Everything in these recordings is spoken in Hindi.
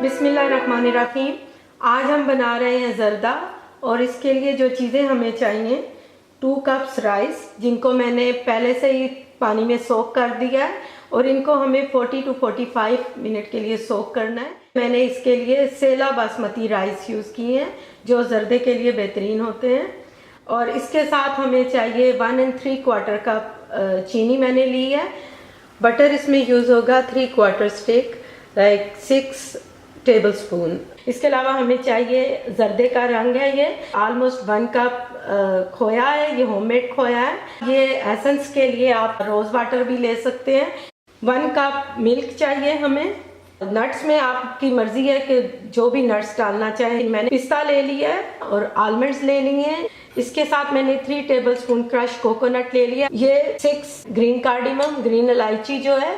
बिस्मिल्लाहिर्रहमानिर्रहीम। आज हम बना रहे हैं ज़र्दा और इसके लिए जो चीज़ें हमें चाहिए 2 कप्स राइस, जिनको मैंने पहले से ही पानी में सोक कर दिया है और इनको हमें 40 to 45 मिनट के लिए सोक करना है। मैंने इसके लिए सेला बासमती राइस यूज़ किए हैं जो ज़र्दे के लिए बेहतरीन होते हैं। और इसके साथ हमें चाहिए 1 3/4 कप चीनी मैंने ली है। बटर इसमें यूज़ होगा 3/4 स्टिक, लाइक 6 टेबल स्पून। इसके अलावा हमें चाहिए जर्दे का रंग है, ये ऑलमोस्ट 1 कप खोया है, ये होममेड खोया है। ये एसेंस के लिए आप रोज़ वाटर भी ले सकते हैं। 1 कप मिल्क चाहिए हमें। नट्स में आपकी मर्जी है कि जो भी नट्स डालना चाहे। मैंने पिस्ता ले लिया है और आलमंड्स ले लिए हैं। इसके साथ मैंने 3 टेबल स्पून क्रश कोकोनट ले लिया। ये 6 ग्रीन कार्डिमम, ग्रीन इलायची जो है,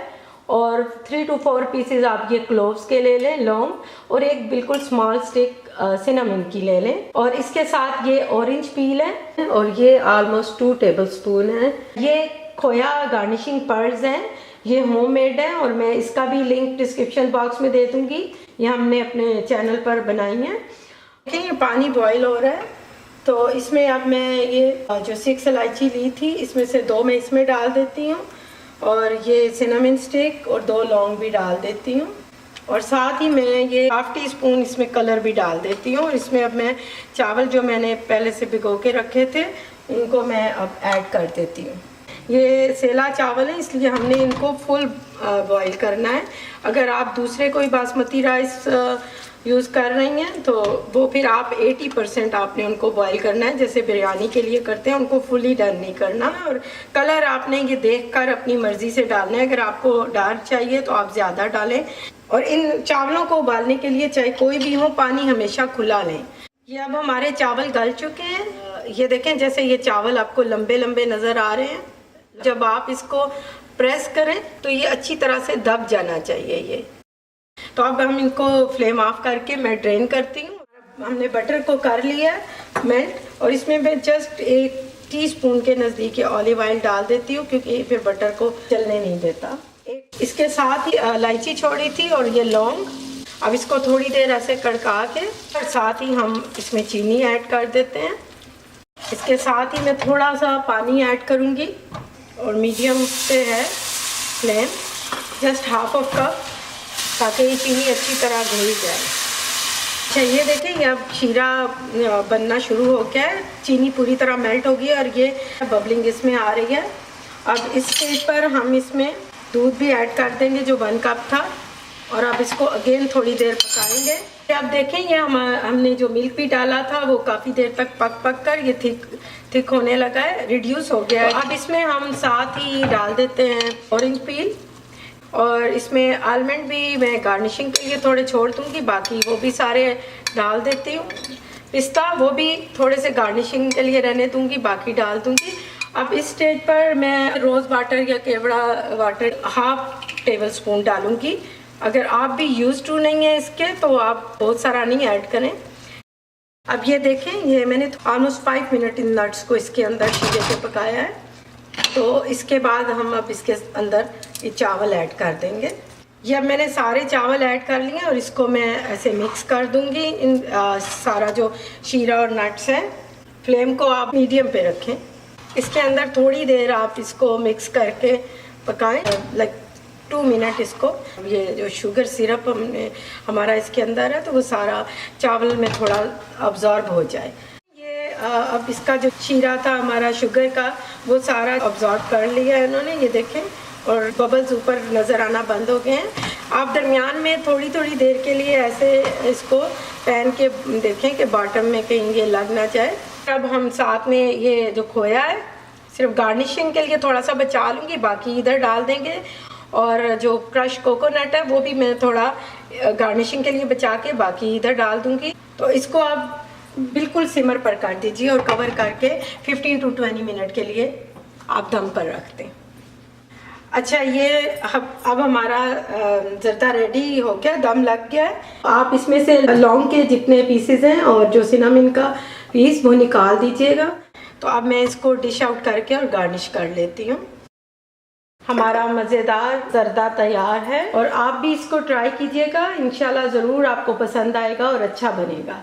और 3 to 4 पीसेज आप ये क्लोव्स के ले लें, लौंग, और एक बिल्कुल स्मॉल स्टिक सिनेमन की ले लें। और इसके साथ ये ऑरेंज पील है और ये ऑलमोस्ट 2 टेबल स्पून है। ये खोया गार्निशिंग पर्ल्स हैं, ये होममेड है और मैं इसका भी लिंक डिस्क्रिप्शन बॉक्स में दे दूंगी। ये हमने अपने चैनल पर बनाई है। ये पानी बॉईल हो रहा है तो इसमें अब मैं ये जो 6 इलायची ली थी इसमें से 2 मैं इसमें डाल देती हूँ और ये सिनेमन स्टिक और 2 लौंग भी डाल देती हूँ। और साथ ही मैं ये ½ टीस्पून इसमें कलर भी डाल देती हूँ। और इसमें अब मैं चावल जो मैंने पहले से भिगो के रखे थे उनको मैं अब ऐड कर देती हूँ। ये सेला चावल है इसलिए हमने इनको फुल बॉईल करना है। अगर आप दूसरे कोई बासमती राइस यूज़ कर रही हैं तो वो फिर आप 80% आपने उनको बॉईल करना है, जैसे बिरयानी के लिए करते हैं। उनको फुली डन नहीं करना है। और कलर आपने ये देखकर अपनी मर्ज़ी से डालना है। अगर आपको डार्क चाहिए तो आप ज़्यादा डालें। और इन चावलों को उबालने के लिए चाहे कोई भी हो, पानी हमेशा खुला लें। ये अब हमारे चावल गल चुके हैं। ये देखें जैसे ये चावल आपको लंबे लंबे नज़र आ रहे हैं। जब आप इसको प्रेस करें तो ये अच्छी तरह से दब जाना चाहिए ये। तो अब हम इनको फ्लेम ऑफ करके मैं ड्रेन करती हूँ। हमने बटर को कर लिया मेल्ट और इसमें मैं जस्ट 1 टीस्पून के नज़दीक ऑलिव ऑयल डाल देती हूँ क्योंकि फिर बटर को चलने नहीं देता। इसके साथ ही इलायची छोड़ी थी और ये लौंग। अब इसको थोड़ी देर ऐसे कड़का के और साथ ही हम इसमें चीनी ऐड कर देते हैं। इसके साथ ही मैं थोड़ा सा पानी ऐड करूँगी और मीडियम पे है फ्लेम, जस्ट ½ कप, ताकि ये चीनी अच्छी तरह घुल जाए। अच्छा ये देखें ये अब शीरा बनना शुरू हो गया है। चीनी पूरी तरह मेल्ट हो गई है और ये बबलिंग इसमें आ रही है। अब इस स्टेज पर हम इसमें दूध भी ऐड कर देंगे जो 1 कप था और अब इसको अगेन थोड़ी देर पकाएंगे। अब देखें ये हमने जो मिल्क भी डाला था वो काफ़ी देर तक पक कर ये थिक होने लगा है, रिड्यूस हो गया है। अब इसमें हम साथ ही डाल देते हैं ऑरेंज पील और इसमें आलमंड भी मैं गार्निशिंग के लिए थोड़े छोड़ दूँगी, बाकी वो भी सारे डाल देती हूँ। पिस्ता वो भी थोड़े से गार्निशिंग के लिए रहने दूँगी, बाकी डाल दूँगी। अब इस स्टेज पर मैं रोज़ वाटर या केवड़ा वाटर ½ टेबल स्पून डालूँगी। अगर आप भी यूज़ टू नहीं है इसके तो आप बहुत सारा नहीं ऐड करें। अब ये देखें ये मैंने ऑलमोस्ट 5 मिनट इन नट्स को इसके अंदर शीरे से पकाया है। तो इसके बाद हम अब इसके अंदर ये चावल ऐड कर देंगे। ये अब मैंने सारे चावल ऐड कर लिए और इसको मैं ऐसे मिक्स कर दूंगी। इन सारा जो शीरा और नट्स है, फ्लेम को आप मीडियम पे रखें। इसके अंदर थोड़ी देर आप इसको मिक्स करके पकाएं, लाइक 2 मिनट इसको। ये जो शुगर सिरप हमारा इसके अंदर है तो वो सारा चावल में थोड़ा अब्जॉर्ब हो जाए। अब इसका जो शीरा था हमारा शुगर का वो सारा अब्जॉर्ब कर लिया है इन्होंने, ये देखें, और बबल्स ऊपर नज़र आना बंद हो गए हैं। आप दरमियान में थोड़ी थोड़ी देर के लिए ऐसे इसको पैन के देखें कि बॉटम में कहीं ये लग ना जाए। अब हम साथ में ये जो खोया है सिर्फ गार्निशिंग के लिए थोड़ा सा बचा लूँगी, बाकी इधर डाल देंगे। और जो क्रश कोकोनट है वो भी मैं थोड़ा गार्निशिंग के लिए बचा के बाकी इधर डाल दूँगी। तो इसको आप बिल्कुल सिमर पर कर दीजिए और कवर करके 15 to 20 मिनट के लिए आप दम पर रख दें। अच्छा ये अब हमारा जर्दा रेडी हो गया, दम लग गया है। आप इसमें से लौंग के जितने पीसेस हैं और जो सिनेमन का पीस वो निकाल दीजिएगा। तो अब मैं इसको डिश आउट करके और गार्निश कर लेती हूँ। हमारा मज़ेदार जर्दा तैयार है और आप भी इसको ट्राई कीजिएगा। इंशाल्लाह ज़रूर आपको पसंद आएगा और अच्छा बनेगा।